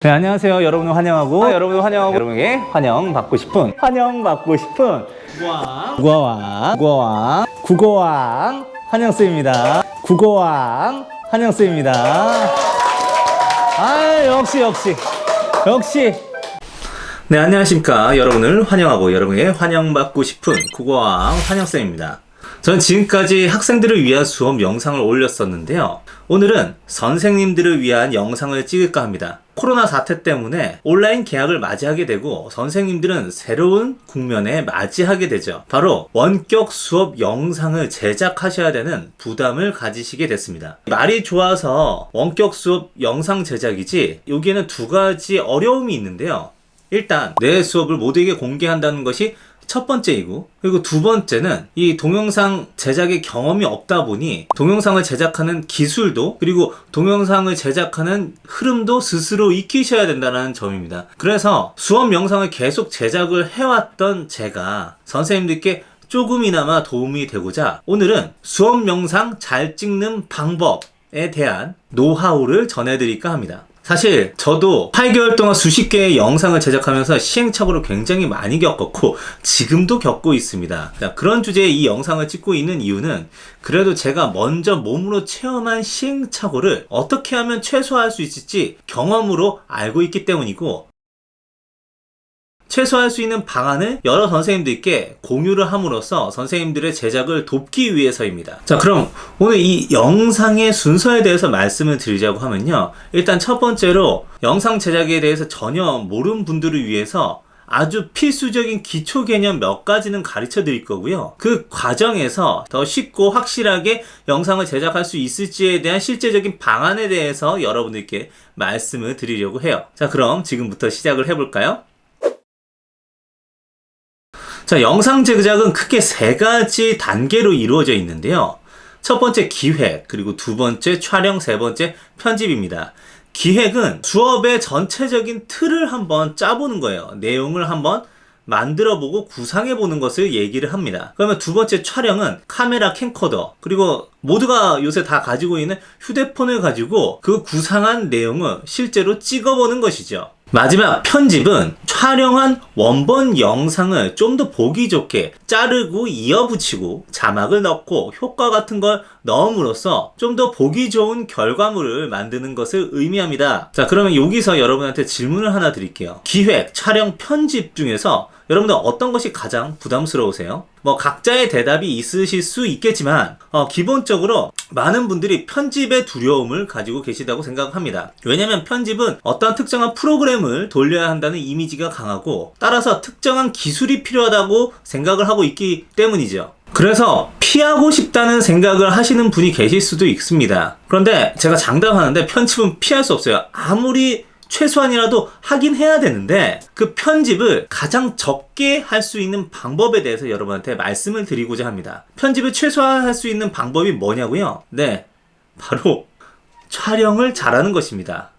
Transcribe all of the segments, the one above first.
네, 안녕하세요. 여러분을 환영하고 여러분에게 환영받고 싶은 국어왕 환영쌤입니다. 국어왕 환영쌤입니다. 아, 역시. 네, 안녕하십니까. 여러분을 환영하고 여러분에게 환영받고 싶은 국어왕 환영쌤입니다. 저는 지금까지 학생들을 위한 수업 영상을 올렸었는데요. 오늘은 선생님들을 위한 영상을 찍을까 합니다. 코로나 사태 때문에 온라인 개학을 맞이하게 되고 선생님들은 새로운 국면에 맞이하게 되죠. 바로 원격 수업 영상을 제작하셔야 되는 부담을 가지시게 됐습니다. 말이 좋아서 원격 수업 영상 제작이지 여기에는 두 가지 어려움이 있는데요. 일단 내 수업을 모두에게 공개한다는 것이 첫 번째이고, 그리고 두 번째는 이 동영상 제작의 경험이 없다 보니 동영상을 제작하는 기술도 그리고 동영상을 제작하는 흐름도 스스로 익히셔야 된다는 점입니다. 그래서 수업 영상을 계속 제작을 해왔던 제가 선생님들께 조금이나마 도움이 되고자 오늘은 수업 영상 잘 찍는 방법에 대한 노하우를 전해드릴까 합니다. 사실 저도 8개월 동안 수십 개의 영상을 제작하면서 시행착오를 굉장히 많이 겪었고 지금도 겪고 있습니다. 그런 주제의 이 영상을 찍고 있는 이유는 그래도 제가 먼저 몸으로 체험한 시행착오를 어떻게 하면 최소화할 수 있을지 경험으로 알고 있기 때문이고, 최소화할 수 있는 방안을 여러 선생님들께 공유를 함으로써 선생님들의 제작을 돕기 위해서입니다. 자, 그럼 오늘 이 영상의 순서에 대해서 말씀을 드리자고 하면요. 일단 첫 번째로 영상 제작에 대해서 전혀 모르는 분들을 위해서 아주 필수적인 기초 개념 몇 가지는 가르쳐 드릴 거고요. 그 과정에서 더 쉽고 확실하게 영상을 제작할 수 있을지에 대한 실제적인 방안에 대해서 여러분들께 말씀을 드리려고 해요. 자, 그럼 지금부터 시작을 해볼까요? 자, 영상 제작은 크게 세 가지 단계로 이루어져 있는데요. 첫 번째 기획, 그리고 두 번째 촬영, 세 번째 편집입니다. 기획은 수업의 전체적인 틀을 한번 짜보는 거예요. 내용을 한번 만들어보고 구상해보는 것을 얘기를 합니다. 그러면 두 번째 촬영은 카메라 캠코더, 그리고 모두가 요새 다 가지고 있는 휴대폰을 가지고 그 구상한 내용을 실제로 찍어보는 것이죠. 마지막 편집은 촬영한 원본 영상을 좀 더 보기 좋게 자르고 이어붙이고 자막을 넣고 효과 같은 걸 넣음으로써 좀 더 보기 좋은 결과물을 만드는 것을 의미합니다. 자, 그러면 여기서 여러분한테 질문을 하나 드릴게요. 기획, 촬영, 편집 중에서 여러분들 어떤 것이 가장 부담스러우세요? 각자의 대답이 있으실 수 있겠지만 기본적으로 많은 분들이 편집의 두려움을 가지고 계시다고 생각합니다. 왜냐면 편집은 어떤 특정한 프로그램을 돌려야 한다는 이미지가 강하고 따라서 특정한 기술이 필요하다고 생각을 하고 있기 때문이죠. 그래서 피하고 싶다는 생각을 하시는 분이 계실 수도 있습니다. 그런데 제가 장담하는데 편집은 피할 수 없어요. 아무리 최소한이라도 하긴 해야 되는데 그 편집을 가장 적게 할 수 있는 방법에 대해서 여러분한테 말씀을 드리고자 합니다. 편집을 최소화할 수 있는 방법이 뭐냐고요? 네, 바로 촬영을 잘하는 것입니다.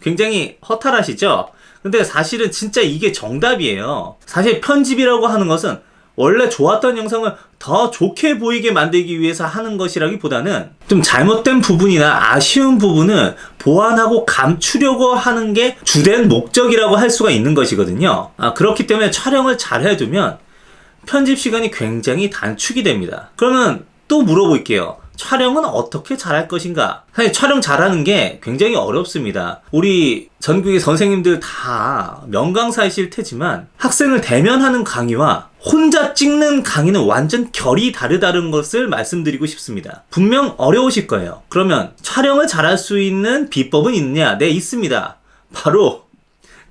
굉장히 허탈하시죠? 근데 사실은 진짜 이게 정답이에요. 사실 편집이라고 하는 것은 원래 좋았던 영상을 더 좋게 보이게 만들기 위해서 하는 것이라기보다는 좀 잘못된 부분이나 아쉬운 부분을 보완하고 감추려고 하는 게 주된 목적이라고 할 수가 있는 것이거든요. 그렇기 때문에 촬영을 잘 해두면 편집 시간이 굉장히 단축이 됩니다. 그러면 또 물어볼게요. 촬영은 어떻게 잘할 것인가? 사실 촬영 잘하는 게 굉장히 어렵습니다. 우리 전국의 선생님들 다 명강사이실 테지만 학생을 대면하는 강의와 혼자 찍는 강의는 완전 결이 다르다는 것을 말씀드리고 싶습니다. 분명 어려우실 거예요. 그러면 촬영을 잘할 수 있는 비법은 있느냐? 네, 있습니다. 바로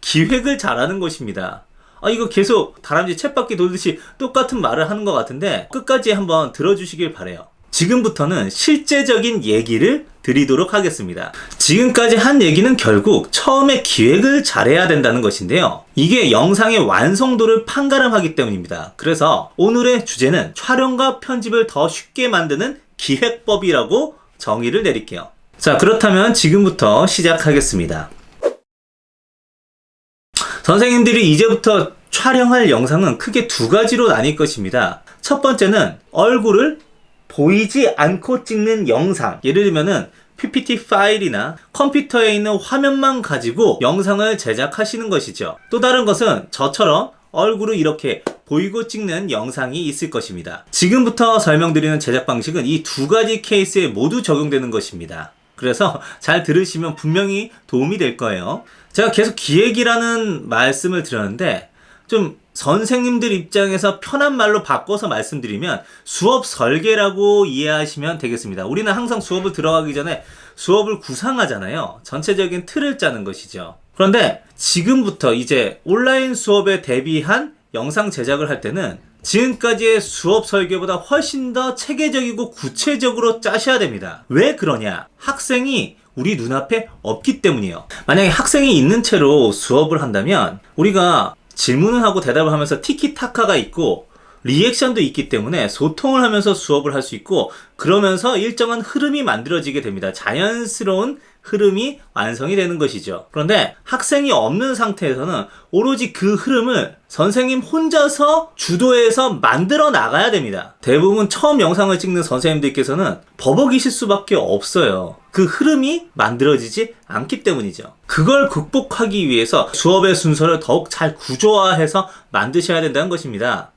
기획을 잘하는 것입니다. 이거 계속 다람쥐 쳇바퀴 돌듯이 똑같은 말을 하는 것 같은데 끝까지 한번 들어주시길 바라요. 지금부터는 실제적인 얘기를 드리도록 하겠습니다. 지금까지 한 얘기는 결국 처음에 기획을 잘해야 된다는 것인데요. 이게 영상의 완성도를 판가름하기 때문입니다. 그래서 오늘의 주제는 촬영과 편집을 더 쉽게 만드는 기획법이라고 정의를 내릴게요. 자, 그렇다면 지금부터 시작하겠습니다. 선생님들이 이제부터 촬영할 영상은 크게 두 가지로 나뉠 것입니다. 첫 번째는 얼굴을 보이지 않고 찍는 영상. 예를 들면은 PPT 파일이나 컴퓨터에 있는 화면만 가지고 영상을 제작하시는 것이죠. 또 다른 것은 저처럼 얼굴을 이렇게 보이고 찍는 영상이 있을 것입니다. 지금부터 설명드리는 제작 방식은 이 두 가지 케이스에 모두 적용되는 것입니다. 그래서 잘 들으시면 분명히 도움이 될 거예요. 제가 계속 기획이라는 말씀을 드렸는데 좀 선생님들 입장에서 편한 말로 바꿔서 말씀드리면 수업 설계라고 이해하시면 되겠습니다. 우리는 항상 수업을 들어가기 전에 수업을 구상하잖아요. 전체적인 틀을 짜는 것이죠. 그런데 지금부터 이제 온라인 수업에 대비한 영상 제작을 할 때는 지금까지의 수업 설계보다 훨씬 더 체계적이고 구체적으로 짜셔야 됩니다. 왜 그러냐? 학생이 우리 눈앞에 없기 때문이에요. 만약에 학생이 있는 채로 수업을 한다면 우리가 질문을 하고 대답을 하면서 티키타카가 있고 리액션도 있기 때문에 소통을 하면서 수업을 할 수 있고 그러면서 일정한 흐름이 만들어지게 됩니다. 자연스러운 흐름이 완성이 되는 것이죠. 그런데 학생이 없는 상태에서는 오로지 그 흐름을 선생님 혼자서 주도해서 만들어 나가야 됩니다. 대부분 처음 영상을 찍는 선생님들께서는 버벅이실 수밖에 없어요. 그 흐름이 만들어지지 않기 때문이죠. 그걸 극복하기 위해서 수업의 순서를 더욱 잘 구조화해서 만드셔야 된다는 것입니다.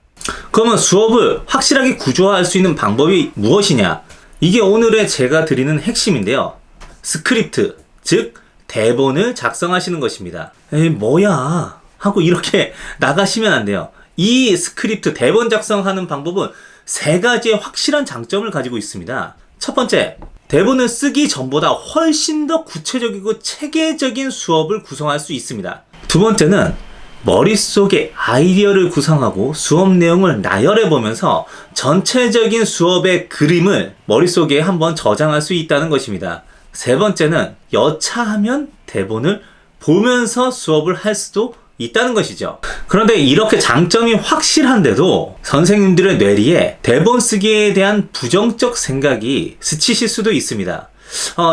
그러면 수업을 확실하게 구조화할 수 있는 방법이 무엇이냐? 이게 오늘의 제가 드리는 핵심인데요. 스크립트, 즉 대본을 작성하시는 것입니다. 에이 뭐야 하고 이렇게 나가시면 안 돼요. 이 스크립트, 대본 작성하는 방법은 세 가지의 확실한 장점을 가지고 있습니다. 첫 번째, 대본을 쓰기 전보다 훨씬 더 구체적이고 체계적인 수업을 구성할 수 있습니다. 두 번째는 머릿속에 아이디어를 구상하고 수업 내용을 나열해 보면서 전체적인 수업의 그림을 머릿속에 한번 저장할 수 있다는 것입니다. 세 번째는 여차하면 대본을 보면서 수업을 할 수도 있다는 것이죠. 그런데 이렇게 장점이 확실한데도 선생님들의 뇌리에 대본 쓰기에 대한 부정적 생각이 스치실 수도 있습니다.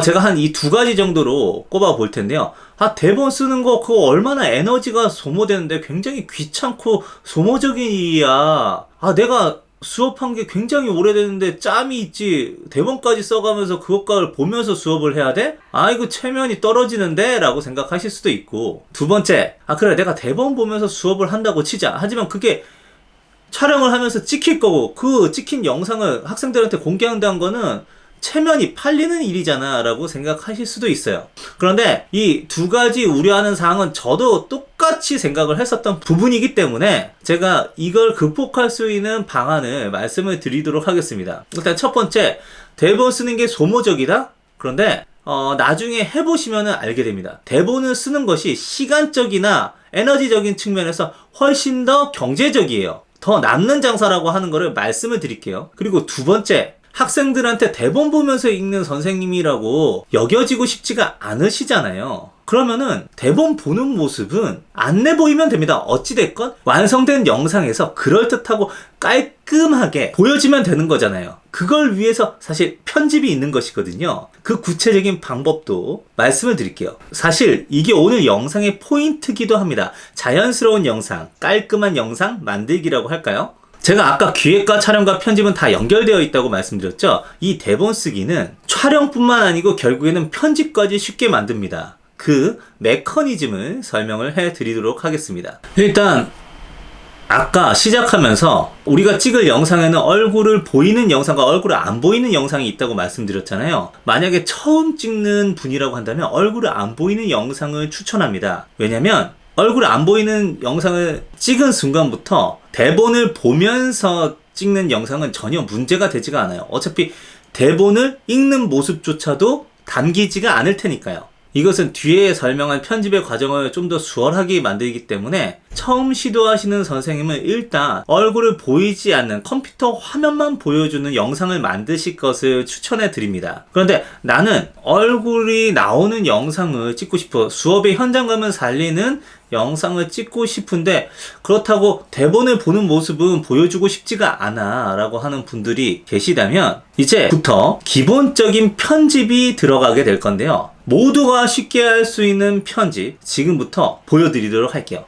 제가 한 이 두 가지 정도로 꼽아 볼 텐데요. 대본 쓰는 거 그거 얼마나 에너지가 소모되는데 굉장히 귀찮고 소모적인 일이야. 내가 수업한 게 굉장히 오래됐는데 짬이 있지. 대본까지 써가면서 그것까지 보면서 수업을 해야 돼? 이거 체면이 떨어지는데? 라고 생각하실 수도 있고. 두 번째, 그래 내가 대본 보면서 수업을 한다고 치자. 하지만 그게 촬영을 하면서 찍힐 거고 그 찍힌 영상을 학생들한테 공개한다는 거는 체면이 팔리는 일이잖아 라고 생각하실 수도 있어요. 그런데 이 두 가지 우려하는 사항은 저도 똑같이 생각을 했었던 부분이기 때문에 제가 이걸 극복할 수 있는 방안을 말씀을 드리도록 하겠습니다. 일단 첫 번째, 대본 쓰는 게 소모적이다? 그런데 나중에 해보시면 알게 됩니다. 대본을 쓰는 것이 시간적이나 에너지적인 측면에서 훨씬 더 경제적이에요. 더 남는 장사라고 하는 거를 말씀을 드릴게요. 그리고 두 번째, 학생들한테 대본 보면서 읽는 선생님이라고 여겨지고 싶지가 않으시잖아요. 그러면은 대본 보는 모습은 안 내 보이면 됩니다. 어찌됐건 완성된 영상에서 그럴듯하고 깔끔하게 보여지면 되는 거잖아요. 그걸 위해서 사실 편집이 있는 것이거든요. 그 구체적인 방법도 말씀을 드릴게요. 사실 이게 오늘 영상의 포인트기도 합니다. 자연스러운 영상, 깔끔한 영상 만들기라고 할까요? 제가 아까 기획과 촬영과 편집은 다 연결되어 있다고 말씀드렸죠. 이 대본 쓰기는 촬영뿐만 아니고 결국에는 편집까지 쉽게 만듭니다. 그 메커니즘을 설명을 해드리도록 하겠습니다. 일단 아까 시작하면서 우리가 찍을 영상에는 얼굴을 보이는 영상과 얼굴을 안 보이는 영상이 있다고 말씀드렸잖아요. 만약에 처음 찍는 분이라고 한다면 얼굴을 안 보이는 영상을 추천합니다. 왜냐면 얼굴 안 보이는 영상을 찍은 순간부터 대본을 보면서 찍는 영상은 전혀 문제가 되지가 않아요. 어차피 대본을 읽는 모습조차도 담기지가 않을 테니까요. 이것은 뒤에 설명한 편집의 과정을 좀 더 수월하게 만들기 때문에 처음 시도하시는 선생님은 일단 얼굴을 보이지 않는 컴퓨터 화면만 보여주는 영상을 만드실 것을 추천해 드립니다. 그런데 나는 얼굴이 나오는 영상을 찍고 싶어. 수업의 현장감을 살리는 영상을 찍고 싶은데 그렇다고 대본을 보는 모습은 보여주고 싶지가 않아 라고 하는 분들이 계시다면 이제부터 기본적인 편집이 들어가게 될 건데요. 모두가 쉽게 할 수 있는 편집 지금부터 보여드리도록 할게요.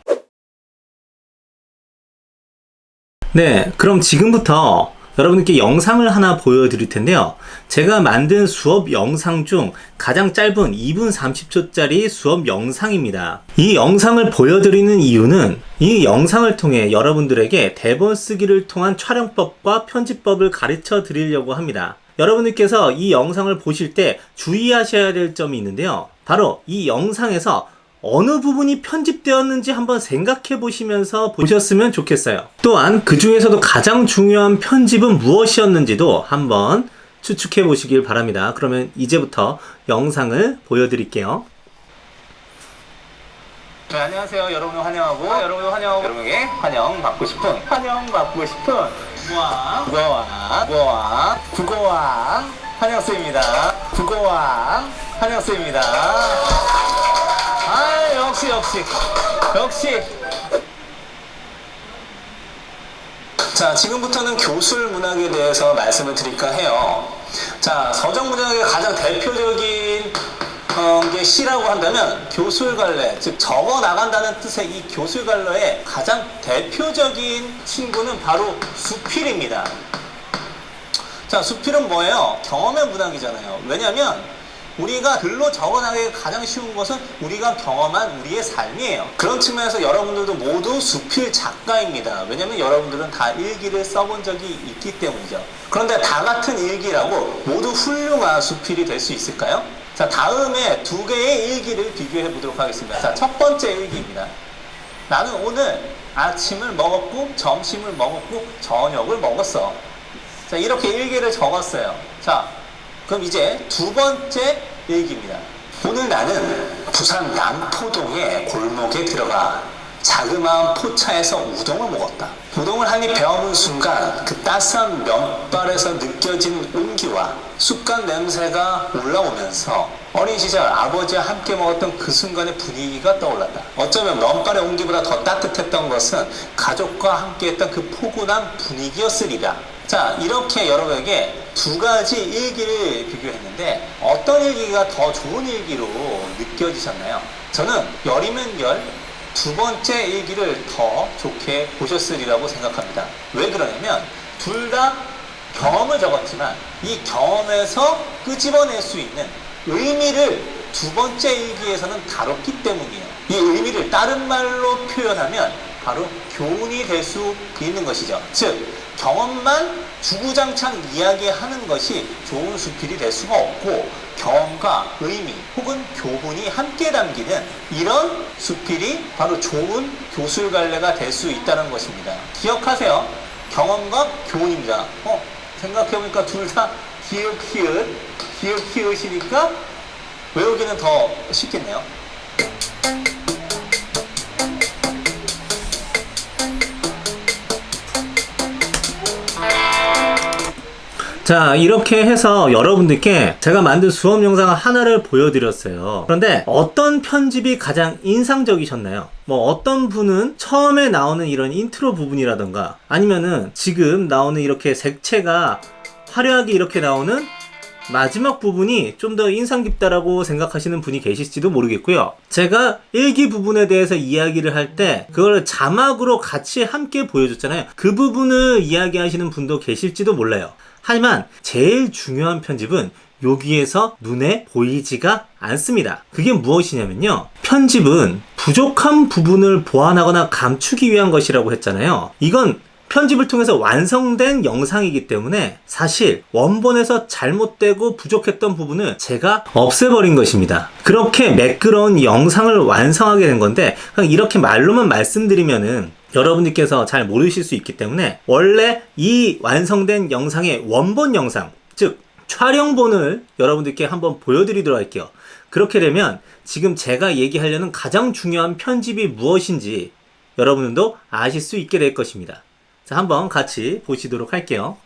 네, 그럼 지금부터 여러분께 영상을 하나 보여드릴 텐데요. 제가 만든 수업 영상 중 가장 짧은 2분 30초짜리 수업 영상입니다. 이 영상을 보여드리는 이유는 이 영상을 통해 여러분들에게 대본 쓰기를 통한 촬영법과 편집법을 가르쳐 드리려고 합니다. 여러분들께서 이 영상을 보실 때 주의하셔야 될 점이 있는데요. 바로 이 영상에서 어느 부분이 편집되었는지 한번 생각해 보시면서 보셨으면 좋겠어요. 또한 그 중에서도 가장 중요한 편집은 무엇이었는지도 한번 추측해 보시길 바랍니다. 그러면 이제부터 영상을 보여드릴게요. 네, 안녕하세요. 여러분을 환영하고 여러분에게 환영받고 싶은 국어왕 환영쌤입니다. 국어왕 환영쌤입니다. 아, 역시. 자, 지금부터는 교술 문학에 대해서 말씀을 드릴까 해요. 자, 서정 문학의 가장 대표적인 게 시라고 한다면 교술갈래, 즉 적어 나간다는 뜻의 이 교술갈래의 가장 대표적인 친구는 바로 수필입니다. 자, 수필은 뭐예요? 경험의 문학이잖아요. 왜냐면 우리가 글로 적어나가기 가장 쉬운 것은 우리가 경험한 우리의 삶이에요. 그런 측면에서 여러분들도 모두 수필 작가입니다. 왜냐면 여러분들은 다 일기를 써본 적이 있기 때문이죠. 그런데 다 같은 일기라고 모두 훌륭한 수필이 될 수 있을까요? 자, 다음에 두 개의 일기를 비교해 보도록 하겠습니다. 자, 첫 번째 일기입니다. 나는 오늘 아침을 먹었고 점심을 먹었고 저녁을 먹었어. 자, 이렇게 일기를 적었어요. 자, 그럼 이제 두 번째 일기입니다. 오늘 나는 부산 남포동의 골목에 들어가 자그마한 포차에서 우동을 먹었다. 우동을 한 입 베어문 순간 그 따스한 면발에서 느껴지는 온기와 쑥갓 냄새가 올라오면서 어린 시절 아버지와 함께 먹었던 그 순간의 분위기가 떠올랐다. 어쩌면 면발의 온기보다 더 따뜻했던 것은 가족과 함께했던 그 포근한 분위기였으리라. 자, 이렇게 여러분에게 두 가지 일기를 비교했는데 어떤 일기가 더 좋은 일기로 느껴지셨나요? 저는 열이면 열 두 번째 일기를 더 좋게 보셨으리라고 생각합니다. 왜 그러냐면 둘 다 경험을 적었지만 이 경험에서 끄집어낼 수 있는 의미를 두 번째 일기에서는 다뤘기 때문이에요. 이 의미를 다른 말로 표현하면 바로 교훈이 될 수 있는 것이죠. 즉, 경험만 주구장창 이야기하는 것이 좋은 수필이 될 수가 없고 경험과 의미 혹은 교훈이 함께 담기는 이런 수필이 바로 좋은 교술갈래가 될 수 있다는 것입니다. 기억하세요. 경험과 교훈입니다. 생각해보니까 둘 다 기억히읗이니까 외우기는 더 쉽겠네요. 자, 이렇게 해서 여러분들께 제가 만든 수업 영상 하나를 보여드렸어요. 그런데 어떤 편집이 가장 인상적이셨나요? 어떤 분은 처음에 나오는 이런 인트로 부분이라던가 아니면은 지금 나오는 이렇게 색채가 화려하게 이렇게 나오는 마지막 부분이 좀 더 인상 깊다라고 생각하시는 분이 계실지도 모르겠고요. 제가 일기 부분에 대해서 이야기를 할 때 그걸 자막으로 같이 함께 보여줬잖아요. 그 부분을 이야기하시는 분도 계실지도 몰라요. 하지만 제일 중요한 편집은 여기에서 눈에 보이지가 않습니다. 그게 무엇이냐면요. 편집은 부족한 부분을 보완하거나 감추기 위한 것이라고 했잖아요. 이건 편집을 통해서 완성된 영상이기 때문에 사실 원본에서 잘못되고 부족했던 부분을 제가 없애버린 것입니다. 그렇게 매끄러운 영상을 완성하게 된 건데 그냥 이렇게 말로만 말씀드리면은 여러분들께서 잘 모르실 수 있기 때문에 원래 이 완성된 영상의 원본 영상, 즉 촬영본을 여러분들께 한번 보여드리도록 할게요. 그렇게 되면 지금 제가 얘기하려는 가장 중요한 편집이 무엇인지 여러분들도 아실 수 있게 될 것입니다. 자, 한번 같이 보시도록 할게요.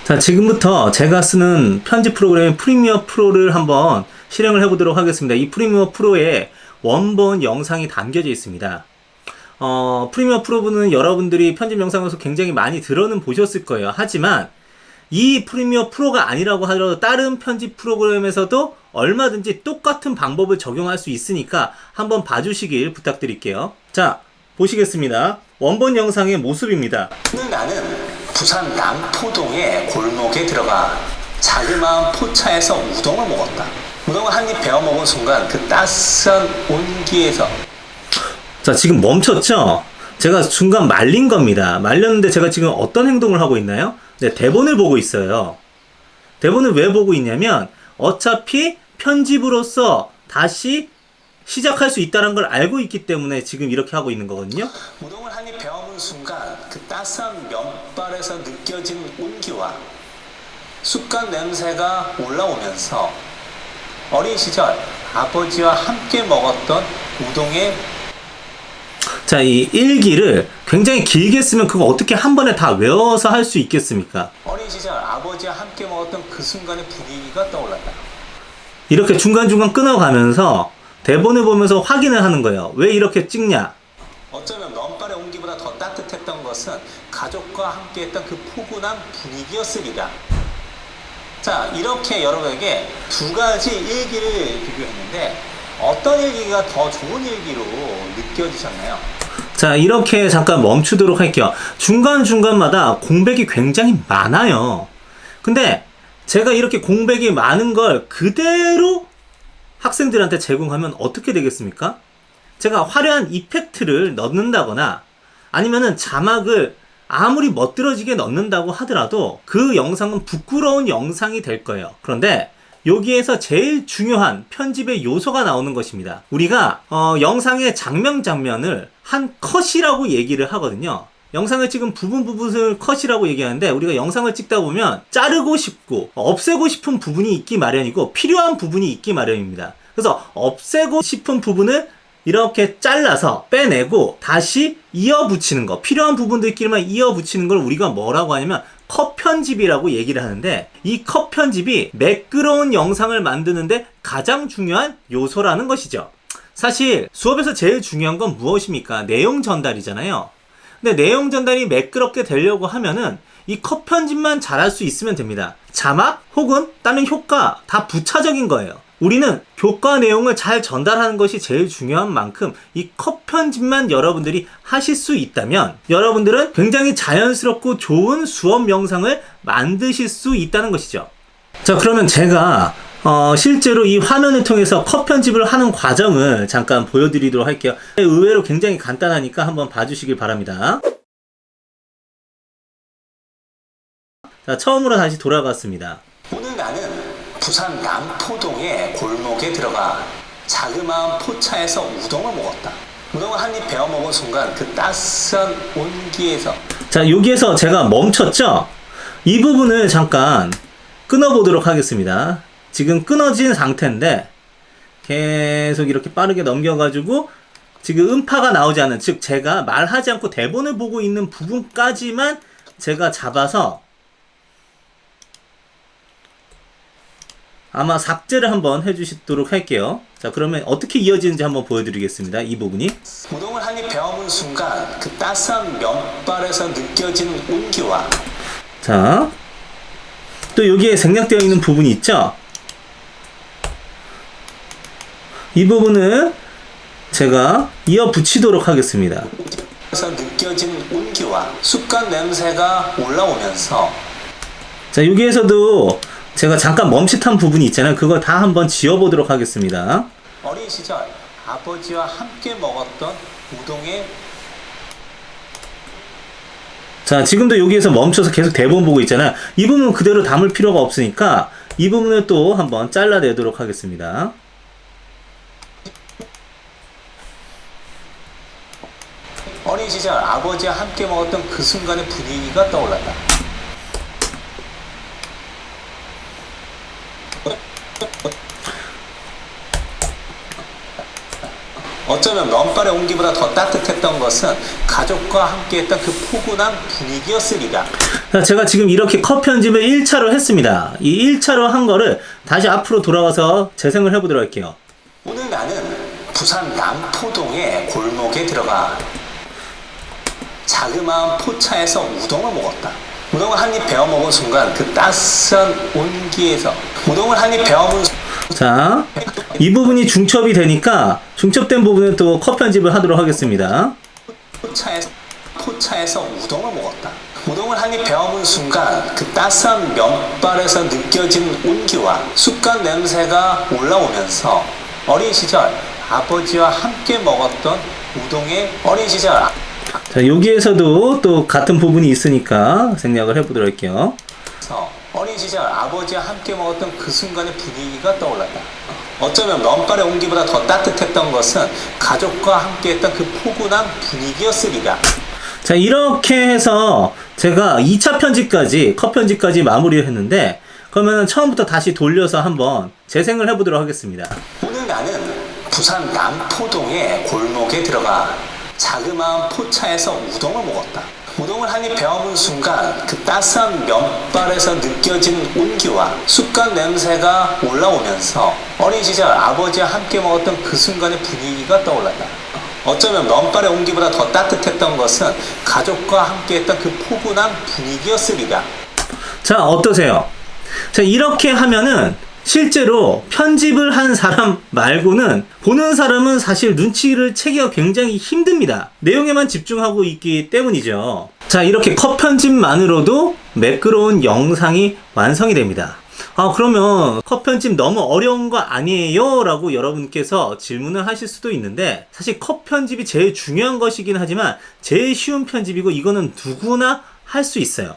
자, 지금부터 제가 쓰는 편집 프로그램인 프리미어 프로를 한번 실행을 해보도록 하겠습니다. 이 프리미어 프로에 원본 영상이 담겨져 있습니다. 프리미어 프로는 여러분들이 편집 영상에서 굉장히 많이 들어는 보셨을 거예요. 하지만 이 프리미어 프로가 아니라고 하더라도 다른 편집 프로그램에서도 얼마든지 똑같은 방법을 적용할 수 있으니까 한번 봐주시길 부탁드릴게요. 자, 보시겠습니다. 원본 영상의 모습입니다. 오늘 나는 부산 남포동의 골목에 들어가 자그마한 포차에서 우동을 먹었다. 우동을 한 입 베어 먹은 순간 그 따스한 온기에서 자, 지금 멈췄죠? 제가 순간 말린 겁니다. 말렸는데 제가 지금 어떤 행동을 하고 있나요? 네, 대본을 보고 있어요. 대본을 왜 보고 있냐면 어차피 편집으로서 다시 시작할 수 있다는 걸 알고 있기 때문에 지금 이렇게 하고 있는 거거든요. 우동을 한 입 베어문 순간 그 따스한 면발에서 느껴지는 온기와 쑥갓 냄새가 올라오면서 어린 시절 아버지와 함께 먹었던 우동의 자, 이 일기를 굉장히 길게 쓰면 그거 어떻게 한 번에 다 외워서 할 수 있겠습니까? 어린 시절 아버지와 함께 먹었던 그 순간의 분위기가 떠올랐다. 이렇게 중간중간 끊어가면서 대본을 보면서 확인을 하는 거예요. 왜 이렇게 찍냐? 어쩌면 면발의 온기보다 더 따뜻했던 것은 가족과 함께했던 그 포근한 분위기였으리라. 자, 이렇게 여러분에게 두 가지 일기를 비교했는데 어떤 일기가 더 좋은 일기로 느껴지셨나요? 자, 이렇게 잠깐 멈추도록 할게요. 중간중간마다 공백이 굉장히 많아요. 근데 제가 이렇게 공백이 많은 걸 그대로 학생들한테 제공하면 어떻게 되겠습니까? 제가 화려한 이펙트를 넣는다거나 아니면은 자막을 아무리 멋들어지게 넣는다고 하더라도 그 영상은 부끄러운 영상이 될 거예요. 그런데 여기에서 제일 중요한 편집의 요소가 나오는 것입니다. 우리가 영상의 장면을 한 컷이라고 얘기를 하거든요. 영상을 찍은 부분을 컷이라고 얘기하는데 우리가 영상을 찍다 보면 자르고 싶고 없애고 싶은 부분이 있기 마련이고 필요한 부분이 있기 마련입니다. 그래서 없애고 싶은 부분을 이렇게 잘라서 빼내고 다시 이어붙이는 거, 필요한 부분들끼리만 이어붙이는 걸 우리가 뭐라고 하냐면 컷 편집이라고 얘기를 하는데 이 컷 편집이 매끄러운 영상을 만드는데 가장 중요한 요소라는 것이죠. 사실 수업에서 제일 중요한 건 무엇입니까? 내용 전달이잖아요. 근데 내용 전달이 매끄럽게 되려고 하면은 이 컷 편집만 잘할 수 있으면 됩니다. 자막 혹은 다른 효과 다 부차적인 거예요. 우리는 교과 내용을 잘 전달하는 것이 제일 중요한 만큼 이 컷 편집만 여러분들이 하실 수 있다면 여러분들은 굉장히 자연스럽고 좋은 수업 영상을 만드실 수 있다는 것이죠. 자, 그러면 제가 실제로 이 화면을 통해서 컷 편집을 하는 과정을 잠깐 보여드리도록 할게요. 의외로 굉장히 간단하니까 한번 봐주시길 바랍니다. 자, 처음으로 다시 돌아갔습니다. 오늘 나는 부산 남포동의 골목에 들어가 자그마한 포차에서 우동을 먹었다. 우동을 한 입 베어 먹은 순간 그 따스한 온기에서 자, 여기에서 제가 멈췄죠? 이 부분을 잠깐 끊어보도록 하겠습니다. 지금 끊어진 상태인데 계속 이렇게 빠르게 넘겨가지고 지금 음파가 나오지 않는, 즉 제가 말하지 않고 대본을 보고 있는 부분까지만 제가 잡아서 아마 삭제를 한번 해주시도록 할게요. 자, 그러면 어떻게 이어지는지 한번 보여드리겠습니다. 이 부분이 우동을 한 입 베어문 순간 그 따스한 면발에서 느껴지는 온기와 자, 또 여기에 생략되어 있는 부분이 있죠? 이 부분을 제가 이어 붙이도록 하겠습니다. 그래서 느껴지는 온기와 쑥갓 냄새가 올라오면서 자, 여기에서도 제가 잠깐 멈칫한 부분이 있잖아요. 그걸 다 한번 지워보도록 하겠습니다. 어린 시절 아버지와 함께 먹었던 우동의 자, 지금도 여기에서 멈춰서 계속 대본 보고 있잖아요. 이 부분 그대로 담을 필요가 없으니까 이 부분을 또 한번 잘라내도록 하겠습니다. 어린 시절 아버지와 함께 먹었던 그 순간의 분위기가 떠올랐다. 어쩌면 면발의 온기보다 더 따뜻했던 것은 가족과 함께했던 그 포근한 분위기였으리라. 제가 지금 이렇게 컷 편집을 1차로 했습니다. 이 1차로 한 거를 다시 앞으로 돌아가서 재생을 해보도록 할게요. 오늘 나는 부산 남포동의 골목에 들어가 자그마한 포차에서 우동을 먹었다. 우동을 한 입 베어 먹은 순간 그 따스한 온기에서 우동을 한 입 베어 먹은 자, 이 부분이 중첩이 되니까 중첩된 부분은 또 컷 편집을 하도록 하겠습니다. 포차에서 우동을 먹었다. 우동을 우동을 한 입 베어문 순간 그 따스한 면발에서 느껴진 온기와 쑥갓 냄새가 올라오면서 어린 시절 아버지와 함께 먹었던 우동의 어린 시절. 자, 여기에서도 또 같은 부분이 있으니까 생략을 해보도록 할게요. 어린 시절 아버지와 함께 먹었던 그 순간의 분위기가 떠올랐다. 어쩌면 면발의 온기보다 더 따뜻했던 것은 가족과 함께했던 그 포근한 분위기였으리라. 자, 이렇게 해서 제가 2차 편집까지, 컷 편집까지 마무리를 했는데, 그러면 처음부터 다시 돌려서 한번 재생을 해보도록 하겠습니다. 오늘 나는 부산 남포동의 골목에 들어가 자그마한 포차에서 우동을 먹었다. 우동을 한 입 베어문 순간 그 따스한 면발에서 느껴진 온기와 쑥갓 냄새가 올라오면서 어린 시절 아버지와 함께 먹었던 그 순간의 분위기가 떠올랐다. 어쩌면 면발의 온기보다 더 따뜻했던 것은 가족과 함께했던 그 포근한 분위기였으리라. 자, 어떠세요? 자, 이렇게 하면은 실제로 편집을 한 사람 말고는 보는 사람은 사실 눈치를 채기가 굉장히 힘듭니다. 내용에만 집중하고 있기 때문이죠. 자, 이렇게 컷 편집만으로도 매끄러운 영상이 완성이 됩니다. 그러면 컷 편집 너무 어려운 거 아니에요? 라고 여러분께서 질문을 하실 수도 있는데, 사실 컷 편집이 제일 중요한 것이긴 하지만 제일 쉬운 편집이고 이거는 누구나 할 수 있어요.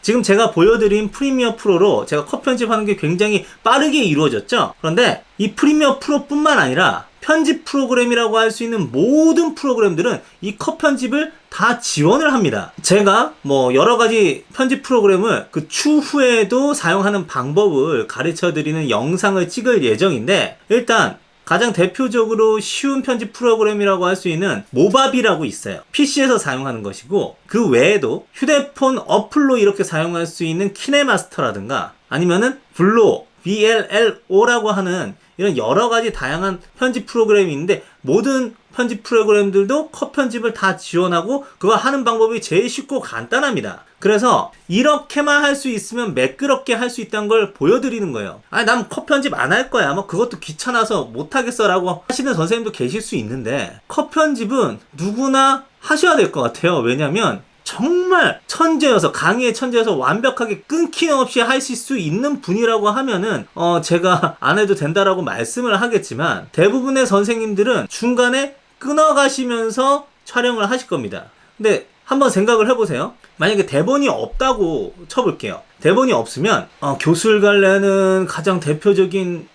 지금 제가 보여드린 프리미어 프로로 제가 컷 편집하는 게 굉장히 빠르게 이루어졌죠. 그런데 이 프리미어 프로뿐만 아니라 편집 프로그램이라고 할 수 있는 모든 프로그램들은 이 컷 편집을 다 지원을 합니다. 제가 여러 가지 편집 프로그램을 그 추후에도 사용하는 방법을 가르쳐 드리는 영상을 찍을 예정인데, 일단 가장 대표적으로 쉬운 편집 프로그램이라고 할 수 있는 모바비라고 있어요. PC에서 사용하는 것이고, 그 외에도 휴대폰 어플로 이렇게 사용할 수 있는 키네마스터라든가 아니면은 블로, BLLO라고 하는 이런 여러 가지 다양한 편집 프로그램이 있는데, 모든 편집 프로그램들도 컷 편집을 다 지원하고 그거 하는 방법이 제일 쉽고 간단합니다. 그래서 이렇게만 할 수 있으면 매끄럽게 할 수 있다는 걸 보여드리는 거예요. 난 컷 편집 안 할 거야, 그것도 귀찮아서 못하겠어 라고 하시는 선생님도 계실 수 있는데, 컷 편집은 누구나 하셔야 될 것 같아요. 왜냐면 정말 천재여서, 강의의 천재여서 완벽하게 끊김없이 하실 수 있는 분이라고 하면은 제가 안 해도 된다라고 말씀을 하겠지만, 대부분의 선생님들은 중간에 끊어가시면서 촬영을 하실 겁니다. 근데 한번 생각을 해보세요. 만약에 대본이 없다고 쳐볼게요. 대본이 없으면 교술갈래는 가장 대표적인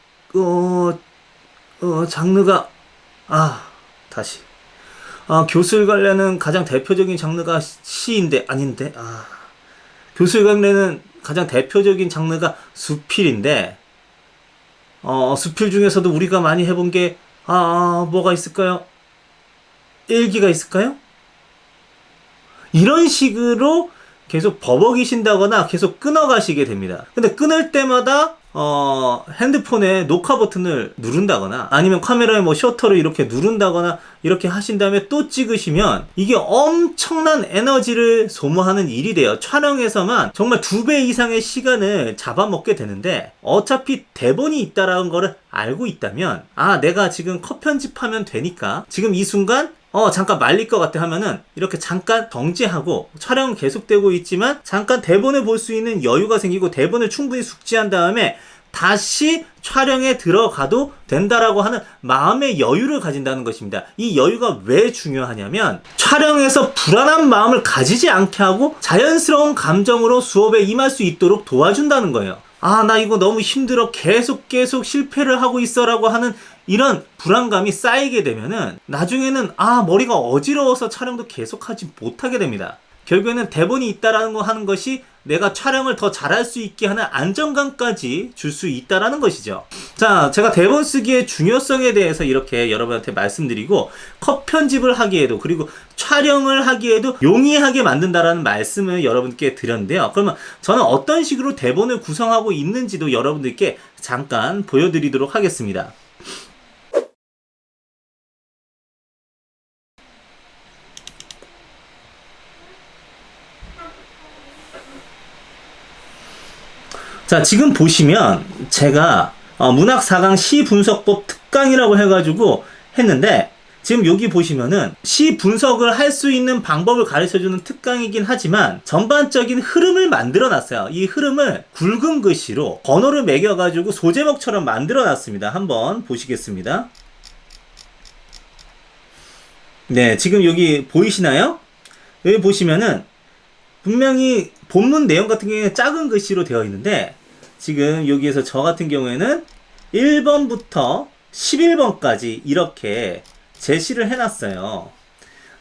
장르가 다시 교술갈래는 가장 대표적인 장르가 시인데 아닌데 교술갈래는 가장 대표적인 장르가 수필인데 수필 중에서도 우리가 많이 해본 게 뭐가 있을까요? 일기가 있을까요? 이런 식으로 계속 버벅이신다거나 계속 끊어가시게 됩니다. 근데 끊을 때마다 핸드폰에 녹화 버튼을 누른다거나 아니면 카메라에 셔터를 이렇게 누른다거나 이렇게 하신 다음에 또 찍으시면 이게 엄청난 에너지를 소모하는 일이 돼요. 촬영에서만 정말 2배 이상의 시간을 잡아먹게 되는데, 어차피 대본이 있다라는 거를 알고 있다면 내가 지금 컷 편집하면 되니까 지금 이 순간 잠깐 말릴 것 같아 하면은 이렇게 잠깐 정지하고, 촬영은 계속되고 있지만 잠깐 대본을 볼 수 있는 여유가 생기고 대본을 충분히 숙지한 다음에 다시 촬영에 들어가도 된다라고 하는 마음의 여유를 가진다는 것입니다. 이 여유가 왜 중요하냐면 촬영에서 불안한 마음을 가지지 않게 하고 자연스러운 감정으로 수업에 임할 수 있도록 도와준다는 거예요. 나 이거 너무 힘들어, 계속 실패를 하고 있어 라고 하는 이런 불안감이 쌓이게 되면은 나중에는 머리가 어지러워서 촬영도 계속하지 못하게 됩니다. 결국에는 대본이 있다라는 거 하는 것이 내가 촬영을 더 잘할 수 있게 하는 안정감까지 줄 수 있다라는 것이죠. 자, 제가 대본 쓰기의 중요성에 대해서 이렇게 여러분한테 말씀드리고, 컷 편집을 하기에도 그리고 촬영을 하기에도 용이하게 만든다라는 말씀을 여러분께 드렸는데요. 그러면 저는 어떤 식으로 대본을 구성하고 있는지도 여러분들께 잠깐 보여드리도록 하겠습니다. 자, 지금 보시면 제가 문학 4강 시 분석법 특강이라고 해가지고 했는데, 지금 여기 보시면은 시 분석을 할 수 있는 방법을 가르쳐주는 특강이긴 하지만 전반적인 흐름을 만들어 놨어요. 이 흐름을 굵은 글씨로 번호를 매겨가지고 소제목처럼 만들어 놨습니다. 한번 보시겠습니다. 네, 지금 여기 보이시나요? 여기 보시면은 분명히 본문 내용 같은 경우에는 작은 글씨로 되어 있는데 지금 여기에서 저 같은 경우에는 1번부터 11번까지 이렇게 제시를 해놨어요.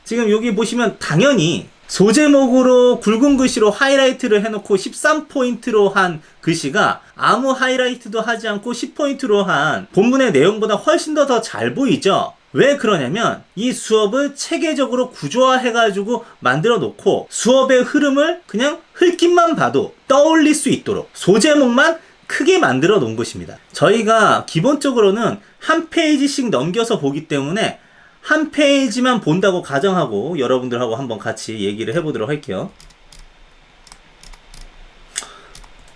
지금 여기 보시면 당연히 소제목으로 굵은 글씨로 하이라이트를 해놓고 13포인트로 한 글씨가 아무 하이라이트도 하지 않고 10포인트로 한 본문의 내용보다 훨씬 더 잘 보이죠? 왜 그러냐면 이 수업을 체계적으로 구조화해가지고 만들어 놓고 수업의 흐름을 그냥 흘김만 봐도 떠올릴 수 있도록 소제목만 크게 만들어 놓은 것입니다. 저희가 기본적으로는 한 페이지씩 넘겨서 보기 때문에 한 페이지만 본다고 가정하고 여러분들하고 한번 같이 얘기를 해보도록 할게요.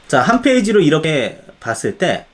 자, 한 페이지로 이렇게 봤을 때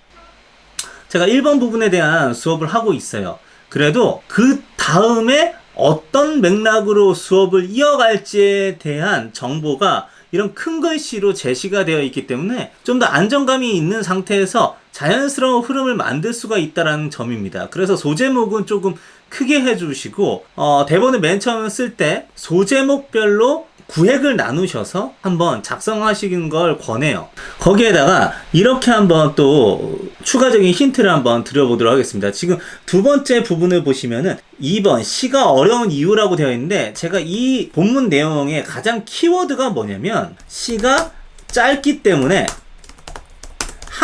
제가 1번 부분에 대한 수업을 하고 있어요. 그래도 그 다음에 어떤 맥락으로 수업을 이어갈지에 대한 정보가 이런 큰 글씨로 제시가 되어 있기 때문에 좀 더 안정감이 있는 상태에서 자연스러운 흐름을 만들 수가 있다는 점입니다. 그래서 소제목은 조금 크게 해주시고 대본을 맨 처음 쓸 때 소제목별로 구획을 나누셔서 한번 작성하시는 걸 권해요. 거기에다가 이렇게 한번 또 추가적인 힌트를 한번 드려보도록 하겠습니다. 지금 두 번째 부분을 보시면은 2번 시가 어려운 이유라고 되어 있는데 제가 이 본문 내용의 가장 키워드가 뭐냐면 시가 짧기 때문에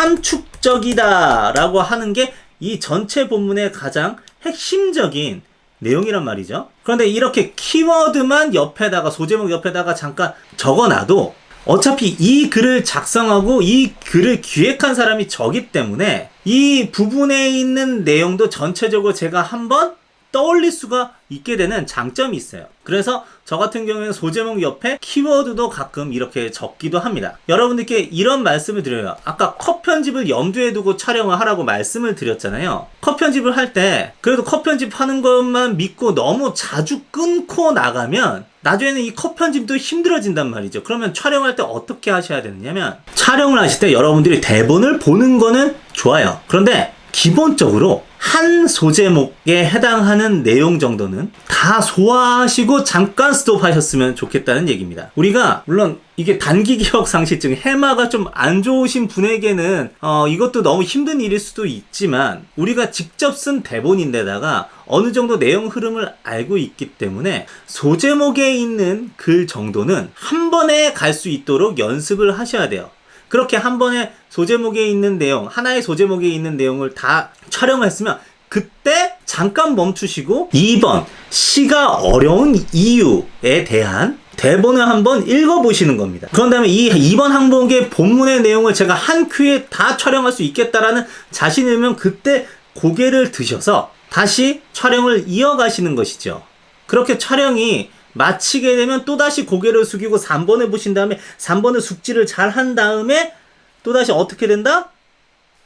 함축적이다 라고 하는 게 이 전체 본문의 가장 핵심적인 내용이란 말이죠. 그런데 이렇게 키워드만 옆에다가 소제목 옆에다가 잠깐 적어놔도 어차피 이 글을 작성하고 이 글을 기획한 사람이 저기 때문에 이 부분에 있는 내용도 전체적으로 제가 한번 떠올릴 수가 있게 되는 장점이 있어요. 그래서 저 같은 경우에는 소제목 옆에 키워드도 가끔 이렇게 적기도 합니다. 여러분들께 이런 말씀을 드려요. 아까 컷 편집을 염두에 두고 촬영을 하라고 말씀을 드렸잖아요. 컷 편집을 할 때 그래도 컷 편집하는 것만 믿고 너무 자주 끊고 나가면 나중에는 이 컷 편집도 힘들어진단 말이죠. 그러면 촬영할 때 어떻게 하셔야 되느냐면 촬영을 하실 때 여러분들이 대본을 보는 거는 좋아요. 그런데 기본적으로 한 소제목에 해당하는 내용 정도는 다 소화하시고 잠깐 스톱하셨으면 좋겠다는 얘기입니다. 우리가 물론 이게 단기 기억 상실증, 해마가 좀 안 좋으신 분에게는 이것도 너무 힘든 일일 수도 있지만 우리가 직접 쓴 대본인데다가 어느 정도 내용 흐름을 알고 있기 때문에 소제목에 있는 글 정도는 한 번에 갈 수 있도록 연습을 하셔야 돼요. 그렇게 한 번에 소제목에 있는 내용, 하나의 소제목에 있는 내용을 다 촬영했으면 그때 잠깐 멈추시고 2번 시가 어려운 이유에 대한 대본을 한번 읽어보시는 겁니다. 그런 다음에 이 2번 항목의 본문의 내용을 제가 한 큐에 다 촬영할 수 있겠다라는 자신이면 그때 고개를 드셔서 다시 촬영을 이어가시는 것이죠. 그렇게 촬영이 마치게 되면 또다시 고개를 숙이고 3번을 보신 다음에 3번을 숙지를 잘 한 다음에 또다시 어떻게 된다?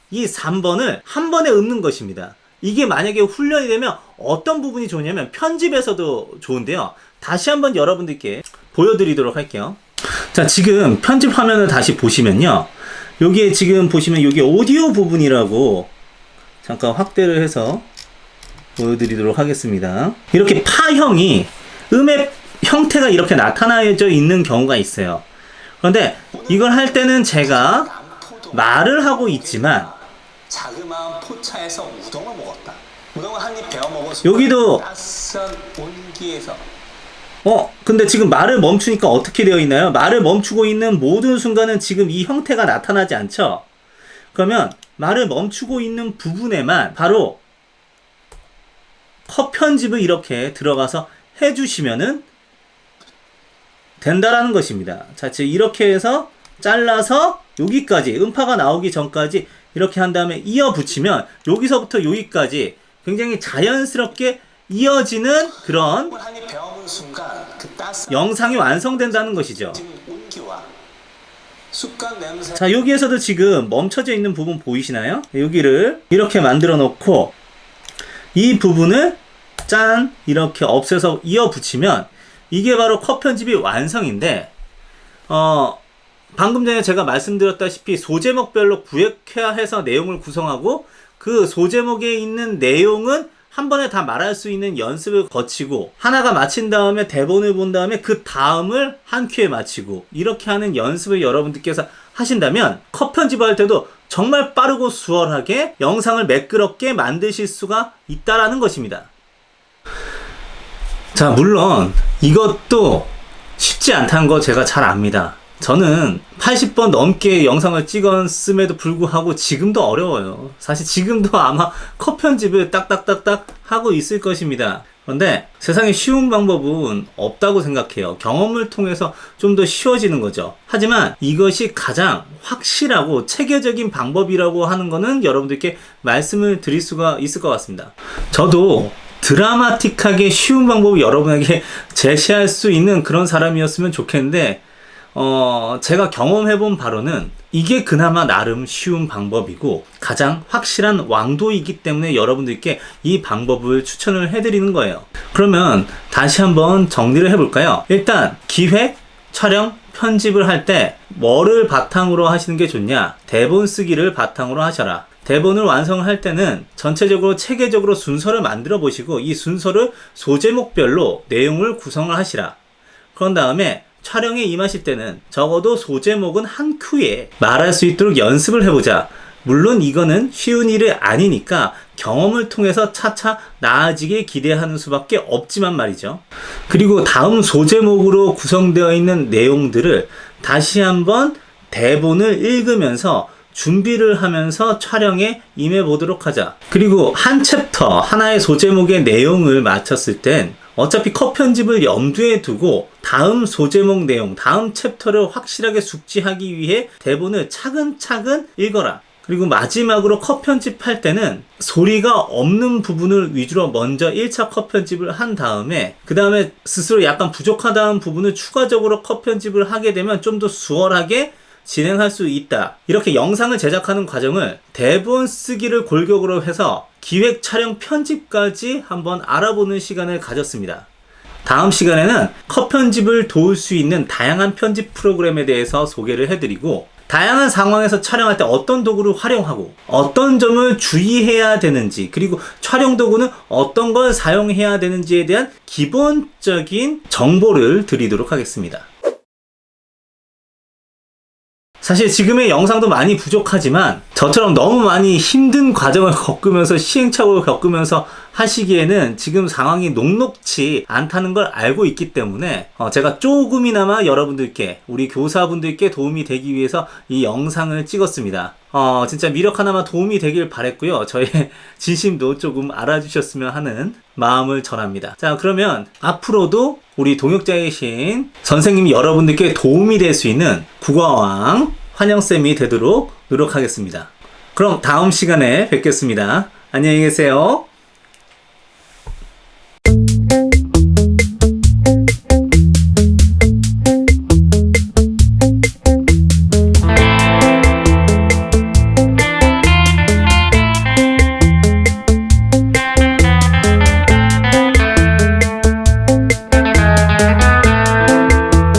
이 3번을 한 번에 읊는 것입니다. 이게 만약에 훈련이 되면 어떤 부분이 좋냐면 편집에서도 좋은데요. 다시 한번 여러분들께 보여드리도록 할게요. 자, 지금 편집 화면을 다시 보시면요. 여기에 지금 보시면 여기 오디오 부분이라고 잠깐 확대를 해서 보여드리도록 하겠습니다. 이렇게 파형이 음의 형태가 이렇게 나타나져 있는 경우가 있어요. 그런데 이걸 할 때는 제가 말을 하고 있지만 자그마한 포차에서 우동을 먹었다. 우동을 한 입 베어 먹어서 여기도 따스한 온기에서 근데 지금 말을 멈추니까 어떻게 되어 있나요? 말을 멈추고 있는 모든 순간은 지금 이 형태가 나타나지 않죠? 그러면 말을 멈추고 있는 부분에만 바로 컷 편집을 이렇게 들어가서 해주시면은 된다라는 것입니다. 자, 즉 이렇게 해서 잘라서 여기까지 음파가 나오기 전까지 이렇게 한 다음에 이어 붙이면 여기서부터 여기까지 굉장히 자연스럽게 이어지는 그런 영상이 완성된다는 것이죠. 자, 여기에서도 지금 멈춰져 있는 부분 보이시나요? 여기를 이렇게 만들어 놓고 이 부분을 짠 이렇게 없애서 이어 붙이면 이게 바로 컷 편집이 완성인데, 방금 전에 제가 말씀드렸다시피 소제목별로 구획화해서 내용을 구성하고 그 소제목에 있는 내용은 한 번에 다 말할 수 있는 연습을 거치고 하나가 마친 다음에 대본을 본 다음에 그 다음을 한 큐에 마치고 이렇게 하는 연습을 여러분들께서 하신다면 컷 편집할 때도 정말 빠르고 수월하게 영상을 매끄럽게 만드실 수가 있다라는 것입니다. 자, 물론 이것도 쉽지 않다는 거 제가 잘 압니다. 저는 80번 넘게 영상을 찍었음에도 불구하고 지금도 어려워요. 사실 지금도 아마 컷 편집을 딱딱딱딱 하고 있을 것입니다. 그런데 세상에 쉬운 방법은 없다고 생각해요. 경험을 통해서 좀 더 쉬워지는 거죠. 하지만 이것이 가장 확실하고 체계적인 방법이라고 하는 거는 여러분들께 말씀을 드릴 수가 있을 것 같습니다. 저도 드라마틱하게 쉬운 방법을 여러분에게 제시할 수 있는 그런 사람이었으면 좋겠는데, 제가 경험해본 바로는 이게 그나마 나름 쉬운 방법이고 가장 확실한 왕도이기 때문에 여러분들께 이 방법을 추천을 해드리는 거예요. 그러면 다시 한번 정리를 해볼까요? 일단 기획, 촬영, 편집을 할 때 뭐를 바탕으로 하시는 게 좋냐? 대본 쓰기를 바탕으로 하셔라. 대본을 완성할 때는 전체적으로 체계적으로 순서를 만들어 보시고 이 순서를 소제목별로 내용을 구성을 하시라. 그런 다음에 촬영에 임하실 때는 적어도 소제목은 한 큐에 말할 수 있도록 연습을 해보자. 물론 이거는 쉬운 일이 아니니까 경험을 통해서 차차 나아지게 기대하는 수밖에 없지만 말이죠. 그리고 다음 소제목으로 구성되어 있는 내용들을 다시 한번 대본을 읽으면서 준비를 하면서 촬영에 임해 보도록 하자. 그리고 한 챕터, 하나의 소제목의 내용을 마쳤을 땐 어차피 컷 편집을 염두에 두고 다음 소제목 내용, 다음 챕터를 확실하게 숙지하기 위해 대본을 차근차근 읽어라. 그리고 마지막으로 컷 편집할 때는 소리가 없는 부분을 위주로 먼저 1차 컷 편집을 한 다음에 그 다음에 스스로 약간 부족하다는 부분을 추가적으로 컷 편집을 하게 되면 좀 더 수월하게 진행할 수 있다. 이렇게 영상을 제작하는 과정을 대본 쓰기를 골격으로 해서 기획, 촬영, 편집까지 한번 알아보는 시간을 가졌습니다. 다음 시간에는 컷 편집을 도울 수 있는 다양한 편집 프로그램에 대해서 소개를 해드리고 다양한 상황에서 촬영할 때 어떤 도구를 활용하고 어떤 점을 주의해야 되는지 그리고 촬영 도구는 어떤 걸 사용해야 되는지에 대한 기본적인 정보를 드리도록 하겠습니다. 사실 지금의 영상도 많이 부족하지만 저처럼 너무 많이 힘든 과정을 겪으면서 시행착오를 겪으면서 하시기에는 지금 상황이 녹록치 않다는 걸 알고 있기 때문에 제가 조금이나마 여러분들께 우리 교사분들께 도움이 되기 위해서 이 영상을 찍었습니다. 진짜 미력 하나만 도움이 되길 바랬고요. 저의 진심도 조금 알아주셨으면 하는 마음을 전합니다. 자, 그러면 앞으로도 우리 동역자이신 선생님이 여러분들께 도움이 될 수 있는 국어왕 환영쌤이 되도록 노력하겠습니다. 그럼 다음 시간에 뵙겠습니다. 안녕히 계세요.